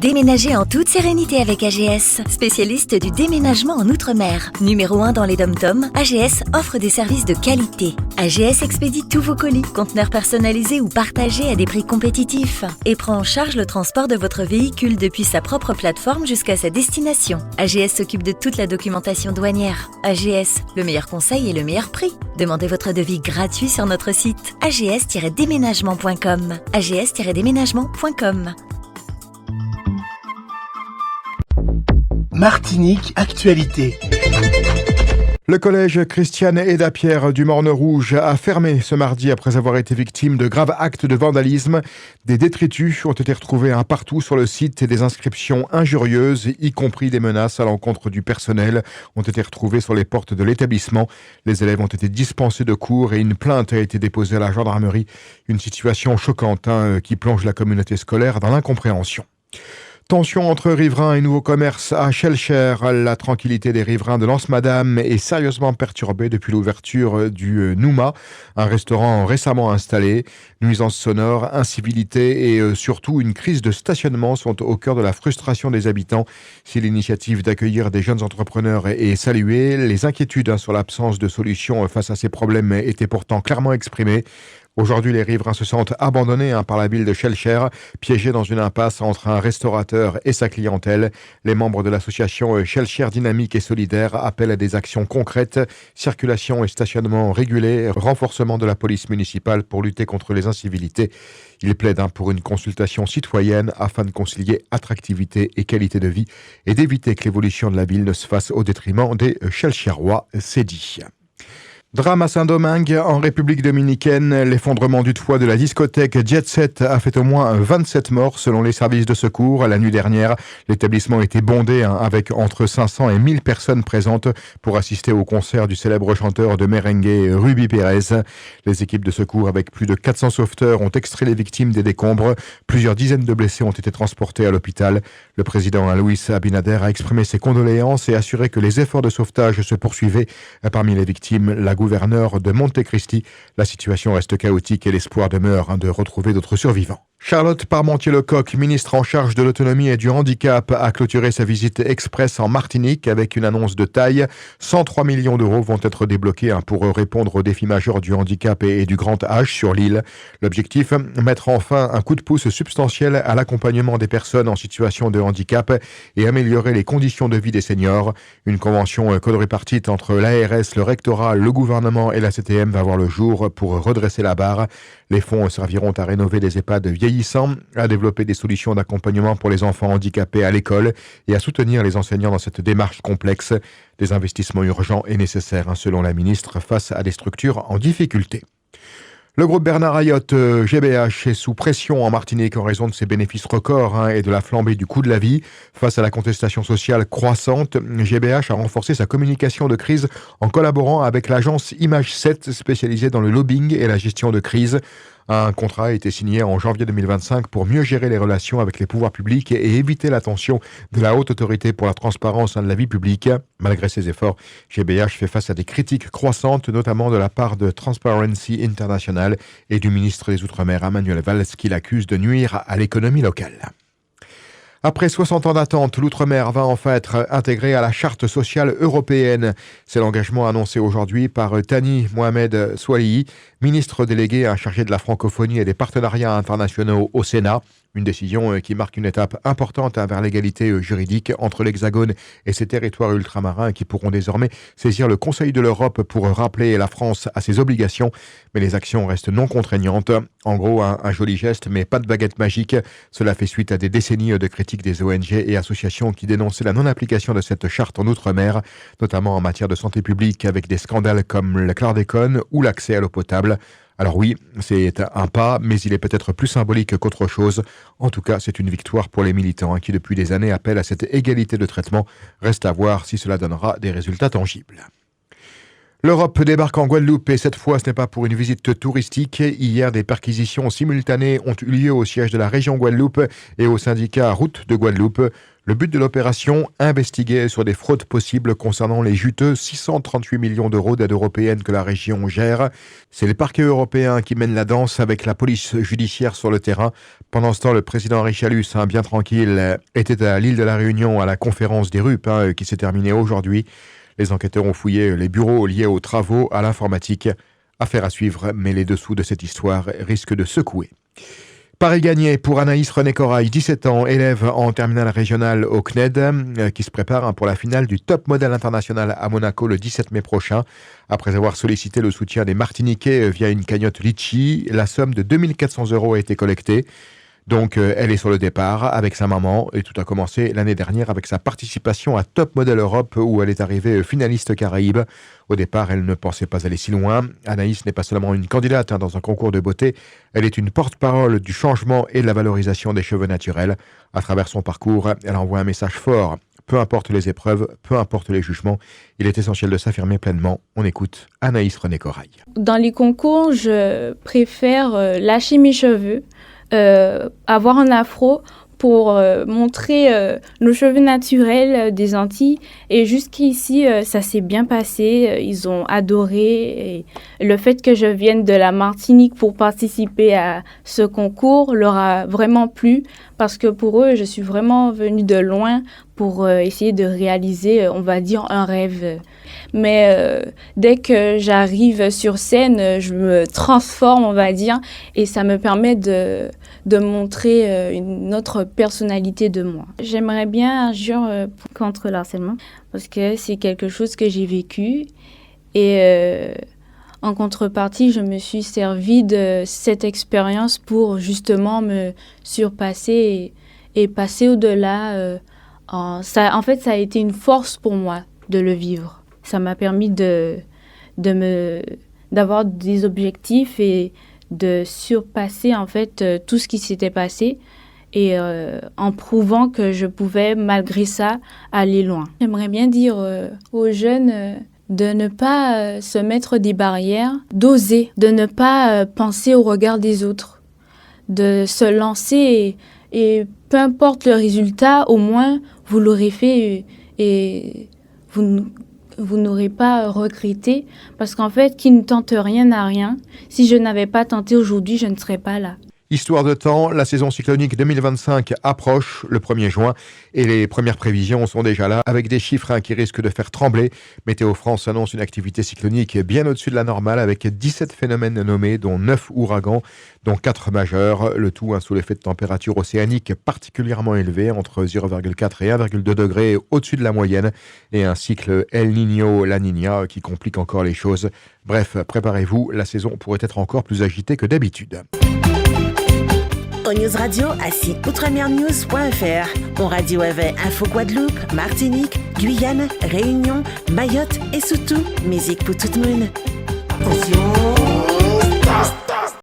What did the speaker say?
Déménagez en toute sérénité avec AGS, spécialiste du déménagement en Outre-mer. Numéro 1 dans les DOM-TOM, AGS offre des services de qualité. AGS expédie tous vos colis, conteneurs personnalisés ou partagés à des prix compétitifs et prend en charge le transport de votre véhicule depuis sa propre plateforme jusqu'à sa destination. AGS s'occupe de toute la documentation douanière. AGS, le meilleur conseil et le meilleur prix. Demandez votre devis gratuit sur notre site ags-déménagement.com. ags-déménagement.com. Martinique Actualité. Le collège Christiane Aida-Pierre du Morne-Rouge a fermé ce mardi après avoir été victime de graves actes de vandalisme. Des détritus ont été retrouvés un partout sur le site et des inscriptions injurieuses, y compris des menaces à l'encontre du personnel, ont été retrouvées sur les portes de l'établissement. Les élèves ont été dispensés de cours et une plainte a été déposée à la gendarmerie. Une situation choquante qui plonge la communauté scolaire dans l'incompréhension. Tension entre riverains et nouveaux commerces à Shellshare. La tranquillité des riverains de Lance-Madame est sérieusement perturbée depuis l'ouverture du Nouma, un restaurant récemment installé. Nuisances sonores, incivilités et surtout une crise de stationnement sont au cœur de la frustration des habitants. Si l'initiative d'accueillir des jeunes entrepreneurs est saluée, les inquiétudes sur l'absence de solution face à ces problèmes étaient pourtant clairement exprimées. Aujourd'hui, les riverains se sentent abandonnés par la ville de Shellshare, piégés dans une impasse entre un restaurateur et sa clientèle. Les membres de l'association Shellshare Dynamique et Solidaire appellent à des actions concrètes, circulation et stationnement régulés, renforcement de la police municipale pour lutter contre les incivilités. Ils plaident pour une consultation citoyenne afin de concilier attractivité et qualité de vie et d'éviter que l'évolution de la ville ne se fasse au détriment des Shellsharois, c'est dit. Drame à Saint-Domingue, en République dominicaine. L'effondrement du toit de la discothèque Jet Set a fait au moins 27 morts selon les services de secours. La nuit dernière, l'établissement était bondé avec entre 500 et 1000 personnes présentes pour assister au concert du célèbre chanteur de merengue Ruby Pérez. Les équipes de secours avec plus de 400 sauveteurs ont extrait les victimes des décombres. Plusieurs dizaines de blessés ont été transportés à l'hôpital. Le président Luis Abinader a exprimé ses condoléances et assuré que les efforts de sauvetage se poursuivaient. Parmi les victimes, la gouverneur de Montecristi. La situation reste chaotique et l'espoir demeure de retrouver d'autres survivants. Charlotte Parmentier-Lecoq, ministre en charge de l'autonomie et du handicap, a clôturé sa visite express en Martinique avec une annonce de taille. 103 millions d'euros vont être débloqués pour répondre aux défis majeurs du handicap et du grand âge sur l'île. L'objectif, mettre enfin un coup de pouce substantiel à l'accompagnement des personnes en situation de handicap et améliorer les conditions de vie des seniors. Une convention quadripartite entre l'ARS, le rectorat, le gouvernement et la CTM va voir le jour pour redresser la barre. Les fonds serviront à rénover des EHPAD vieillissants, à développer des solutions d'accompagnement pour les enfants handicapés à l'école et à soutenir les enseignants dans cette démarche complexe. Des investissements urgents et nécessaires, selon la ministre, face à des structures en difficulté. Le groupe Bernard Ayotte, GBH, est sous pression en Martinique en raison de ses bénéfices records et de la flambée du coût de la vie. Face à la contestation sociale croissante, GBH a renforcé sa communication de crise en collaborant avec l'agence Image 7 spécialisée dans le lobbying et la gestion de crise. Un contrat a été signé en janvier 2025 pour mieux gérer les relations avec les pouvoirs publics et éviter la tension de la Haute Autorité pour la transparence de la vie publique. Malgré ces efforts, GBH fait face à des critiques croissantes, notamment de la part de Transparency International et du ministre des Outre-mer, Emmanuel Valls, qui l'accuse de nuire à l'économie locale. Après 60 ans d'attente, l'Outre-mer va enfin être intégré à la Charte sociale européenne. C'est l'engagement annoncé aujourd'hui par Thani Mohamed Soilihi, ministre délégué chargé de la francophonie et des partenariats internationaux au Sénat. Une décision qui marque une étape importante vers l'égalité juridique entre l'Hexagone et ses territoires ultramarins qui pourront désormais saisir le Conseil de l'Europe pour rappeler la France à ses obligations. Mais les actions restent non contraignantes. En gros, un joli geste, mais pas de baguette magique. Cela fait suite à des décennies de critiques des ONG et associations qui dénonçaient la non-application de cette charte en Outre-mer, notamment en matière de santé publique avec des scandales comme le chlordécone ou l'accès à l'eau potable. Alors oui, c'est un pas, mais il est peut-être plus symbolique qu'autre chose. En tout cas, c'est une victoire pour les militants qui depuis des années appellent à cette égalité de traitement. Reste à voir si cela donnera des résultats tangibles. L'Europe débarque en Guadeloupe et cette fois ce n'est pas pour une visite touristique. Hier, des perquisitions simultanées ont eu lieu au siège de la région Guadeloupe et au syndicat Route de Guadeloupe. Le but de l'opération, investiguer sur des fraudes possibles concernant les juteux 638 millions d'euros d'aide européenne que la région gère. C'est le parquet européen qui mène la danse avec la police judiciaire sur le terrain. Pendant ce temps, le président Richalus, bien tranquille, était à l'île de la Réunion à la conférence des RUP qui s'est terminée aujourd'hui. Les enquêteurs ont fouillé les bureaux liés aux travaux, à l'informatique. Affaire à suivre, mais les dessous de cette histoire risquent de secouer. Pari gagné pour Anaïs René Corail, 17 ans, élève en terminale régionale au CNED, qui se prépare pour la finale du Top Model International à Monaco le 17 mai prochain. Après avoir sollicité le soutien des Martiniquais via une cagnotte Litchi, la somme de 2400 € a été collectée. Donc, elle est sur le départ avec sa maman et tout a commencé l'année dernière avec sa participation à Top Model Europe où elle est arrivée finaliste Caraïbes. Au départ, elle ne pensait pas aller si loin. Anaïs n'est pas seulement une candidate dans un concours de beauté, elle est une porte-parole du changement et de la valorisation des cheveux naturels. À travers son parcours, elle envoie un message fort. Peu importe les épreuves, peu importe les jugements, il est essentiel de s'affirmer pleinement. On écoute Anaïs René Corail. Dans les concours, je préfère lâcher mes cheveux, avoir un afro pour montrer nos cheveux naturels des Antilles. Et jusqu'ici, ça s'est bien passé. Ils ont adoré. Et le fait que je vienne de la Martinique pour participer à ce concours leur a vraiment plu parce que pour eux, je suis vraiment venue de loin pour essayer de réaliser, on va dire, un rêve. Mais dès que j'arrive sur scène, je me transforme, on va dire, et ça me permet de montrer une autre personnalité de moi. J'aimerais bien agir contre le harcèlement parce que c'est quelque chose que j'ai vécu et en contrepartie, je me suis servi de cette expérience pour justement me surpasser et passer au-delà. En fait, ça a été une force pour moi de le vivre. Ça m'a permis d'avoir des objectifs et de surpasser en fait tout ce qui s'était passé et en prouvant que je pouvais malgré ça aller loin. J'aimerais bien dire aux jeunes de ne pas se mettre des barrières, d'oser, de ne pas penser au regard des autres, de se lancer et peu importe le résultat, au moins vous l'aurez fait et vous n'aurez pas regretté parce qu'en fait, qui ne tente rien n'a rien. Si je n'avais pas tenté aujourd'hui, je ne serais pas là. Histoire de temps, la saison cyclonique 2025 approche le 1er juin et les premières prévisions sont déjà là avec des chiffres qui risquent de faire trembler. Météo France annonce une activité cyclonique bien au-dessus de la normale avec 17 phénomènes nommés dont 9 ouragans, dont 4 majeurs. Le tout sous l'effet de températures océaniques particulièrement élevées entre 0,4 et 1,2 degrés au-dessus de la moyenne et un cycle El Niño-La Niña qui complique encore les choses. Bref, préparez-vous, la saison pourrait être encore plus agitée que d'habitude. Au News Radio à outremernews.fr. On radio avait Info Guadeloupe, Martinique, Guyane, Réunion, Mayotte et surtout musique pour tout le monde. Attention,